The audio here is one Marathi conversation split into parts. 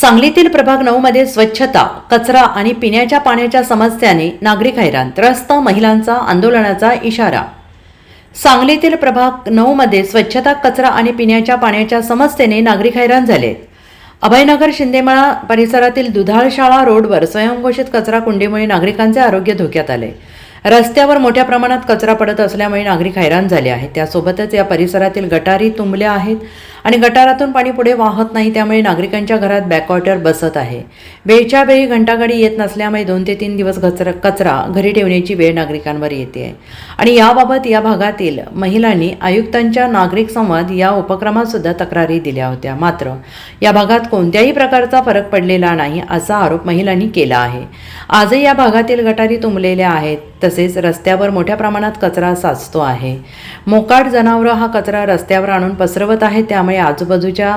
सांगलीतील प्रभाग 9 मध्ये स्वच्छता, कचरा आणि पिण्याच्या पाण्याच्या समस्येने नागरिक हैराण. त्रस्त महिलांचा आंदोलनाचा इशारा. सांगलीतील प्रभाग 9 मध्ये स्वच्छता, कचरा आणि पिण्याच्या पाण्याच्या समस्येने नागरिक हैराण झालेत. अभयनगर शिंदेमळा परिसरातील दुधाळ शाळा रोडवर स्वयंघोषित कचरा कुंडीमुळे नागरिकांचे आरोग्य धोक्यात आले. रस्त्यावर मोठ्या प्रमाणात कचरा पडत असल्यामुळे नागरिक हैराण झाले आहेत. त्यासोबतच या परिसरातील गटारी तुंबल्या आहेत आणि गटारातून पाणी पुढे वाहत नाही, त्यामुळे नागरिकांच्या घरात बॅकवॉटर बसत आहे. वेळच्या वेळी घंटागाडी येत नसल्यामुळे 2 ते 3 दिवस कचरा घरी ठेवण्याची वेळ नागरिकांवर येते आहे. आणि याबाबत या भागातील महिलांनी आयुक्तांच्या नागरिक संवाद या उपक्रमात सुद्धा तक्रारी दिल्या होत्या. मात्र या भागात कोणत्याही प्रकारचा फरक पडलेला नाही असा आरोप महिलांनी केला आहे. आजही या भागातील गटारी तुंबलेल्या आहेत, तसेच रस्त्यावर मोठ्या प्रमाणात कचरा साचतो आहे. मोकाट जनावरं हा कचरा रस्त्यावर आणून पसरवत आहेत, त्यामुळे आजूबाजूच्या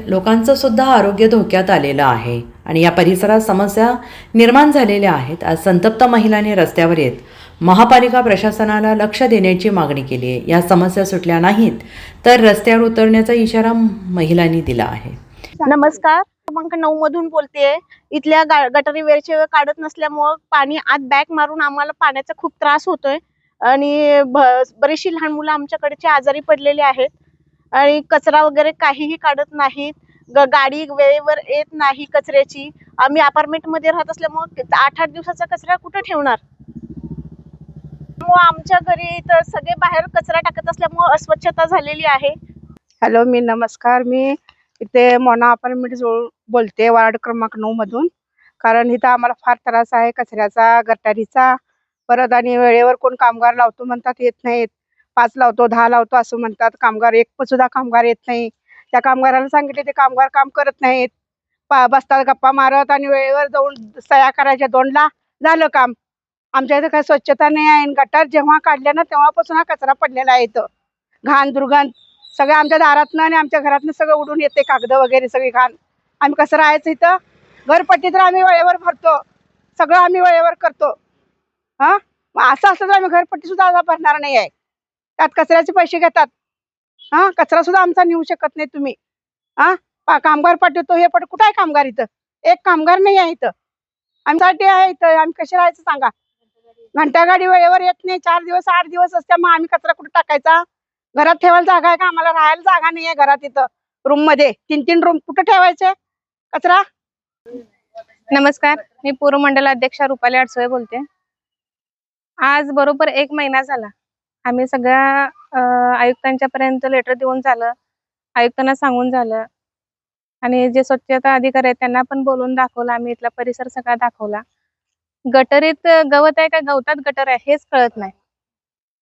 लोकांचं सुद्धा आरोग्य धोक्यात आलेलं आहे आणि या परिसरात समस्या निर्माण झालेल्या आहेत. आज संतप्त महिलांनी रस्त्यावर येत महापालिका प्रशासनाला लक्ष देण्याची मागणी केली आहे. या समस्या सुटल्या नाहीत तर रस्त्यावर उतरण्याचा इशारा महिलांनी दिला आहे. नमस्कार, क्रमांक 9 मधून बोलतेय. इथल्या गटारी वेळच्या वेळ काढत नसल्यामुळे पाणी आत बॅक मारून आम्हाला पाण्याचा खूप त्रास होतोय आणि बरीचशी लहान मुलं आमच्याकडचे आजारी पडलेले आहेत आणि कचरा वगैरे काहीही काढत नाहीत. गाडी वेळेवर येत नाही कचऱ्याची. आम्ही अपार्टमेंट मध्ये राहत असल्यामुळे 8-8 दिवसाचा कचरा कुठे ठेवणार. आमच्या घरी तर सगळे बाहेर कचरा टाकत असल्यामुळे अस्वच्छता झालेली आहे. हॅलो, नमस्कार. मी इथे मोना अपार्टमेंट जवळ बोलते, वार्ड क्रमांक 9 मधून. कारण इथं आम्हाला फार त्रास आहे कचऱ्याचा, गटारीचा. परत आणि वेळेवर कोण कामगार लावतो म्हणतात, येत नाहीत. 5 लावतो, 10 लावतो असं म्हणतात. कामगार एक सुद्धा कामगार येत नाही. त्या कामगाराला सांगितले, ते कामगार काम करत नाहीत. बसतात गप्पा मारत आणि वेळेवर जाऊन सह्या करायच्या 2ला झालं काम. आमच्या इथं काही स्वच्छता नाही आहे. गटार जेव्हा काढल्या ना तेव्हापासून हा कचरा पडलेला आहे. इथं घाण दुर्गंध सगळं आमच्या दारातनं आणि आमच्या घरातनं सगळं उडून येते, कागद वगैरे सगळी घाण. आम्ही कसं राहायचं इथं. घरपट्टी तर आम्ही वेळेवर भरतो, सगळं आम्ही वेळेवर करतो. असं असलं तर आम्ही घरपट्टी सुद्धा आता भरणार नाही आहे. त्यात कचऱ्याचे पैसे घेतात. कचरा सुद्धा आमचा नेऊ शकत नाही तुम्ही. कामगार पाठवतो, हे कुठं आहे कामगार इथं. एक कामगार नाही आहे इथं. आमच्यासाठी आहे इथं. आम्ही कसे राहायचं सांगा. घंटागाडी वेळेवर येत नाही. 4 दिवस 8 दिवस असते. मग आम्ही कचरा कुठे टाकायचा. घरात ठेवायला जागा आहे का. आम्हाला राहायला जागा नाही आहे घरात. इथं रूम मध्ये 3-3 रूम कुठे ठेवायचे कचरा. नमस्कार, मी पूर्व मंडल अध्यक्षा रुपाली अडसोळे बोलते. आज बरोबर 1 महिना झाला. आम्ही सगळ्या आयुक्तांच्या पर्यंत लेटर देऊन झालं, आयुक्तांना सांगून झालं आणि जे स्वच्छता अधिकारी आहेत त्यांना पण बोलून दाखवलं. आम्ही इथला परिसर सगळा दाखवला. गटरीत गवत आहे का गवतात गटर आहे हेच कळत नाही.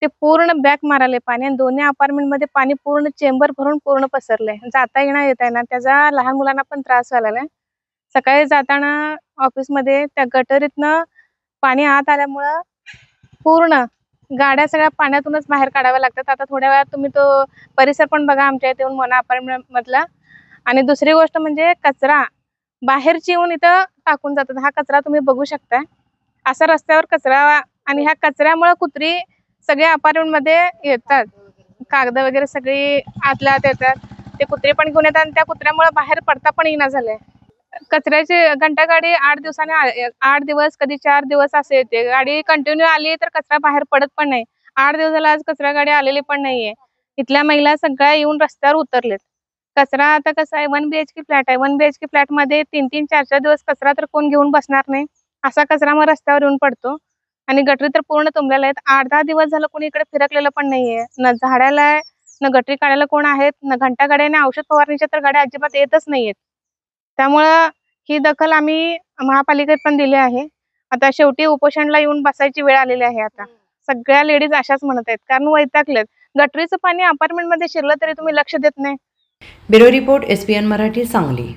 ते पूर्ण बॅक माराले पाणी आणि दोन्ही अपार्टमेंट मध्ये पाणी पूर्ण चेंबर भरून पूर्ण पसरलंय. जाता येणार येता येणार त्याचा लहान मुलांना पण त्रास व्हायला लागलाय. सकाळी जाताना ऑफिस मध्ये त्या गटरीतनं पाणी आत आल्यामुळं पूर्ण गाड्या सगळ्या पाण्यातूनच बाहेर काढाव्या लागतात. आता थोड्या वेळात तुम्ही तो परिसर पण बघा आमच्या इथे येऊन, मोना अपार्टमेंट मधला. आणि दुसरी गोष्ट म्हणजे कचरा बाहेरची येऊन इथं टाकून जातात. हा कचरा तुम्ही बघू शकताय. असा रस्त्यावर कचरा आणि ह्या कचऱ्यामुळे कुत्री सगळे अपार्टमेंट मध्ये येतात. कागद वगैरे सगळी आतल्या आत येतात. ते कुत्रे पण घेऊन येतात आणि त्या कुत्र्यामुळे बाहेर पडता पण येईना झालंय. कचऱ्याची घंटागाडी 8 दिवसाने 8 दिवस कधी 4 दिवस असे येते. गाडी कंटिन्यू आली तर कचरा बाहेर पडत पण नाही. 8 दिवसाला आज कचरा गाडी आलेली पण नाहीये. इथल्या महिला सगळ्या येऊन रस्त्यावर उतरलेत. कचरा आता कसं आहे, 1 BHK फ्लॅट आहे. 1 BHK फ्लॅट मध्ये 3-3, 4-4 दिवस कचरा तर कोण घेऊन बसणार नाही. असा कचरा मग रस्त्यावर येऊन पडतो आणि गटरी तर पूर्ण तुंबलेल्या आहेत. 8-10 दिवस झालं कोणी इकडे फिरकलेलं पण नाहीये. न झाडाला आहे, न गटरी काढायला कोण आहेत, न घंटा गाड्याने औषध फवारणीच्या तर गाड्या अजिबात येतच नाहीयेत. त्यामुळं ही दखल आम्ही महापालिकेत पण दिली आहे. आता शेवटी उपोषणला येऊन बसायची वेळ आलेली आहे. आता सगळ्या लेडीज अशाच म्हणत आहेत, कारण वैतागलेत. गटरीचं पाणी अपार्टमेंट मध्ये शिरलं तरी तुम्ही लक्ष देत नाही. Bureau report, SPN Marathi, Sangli.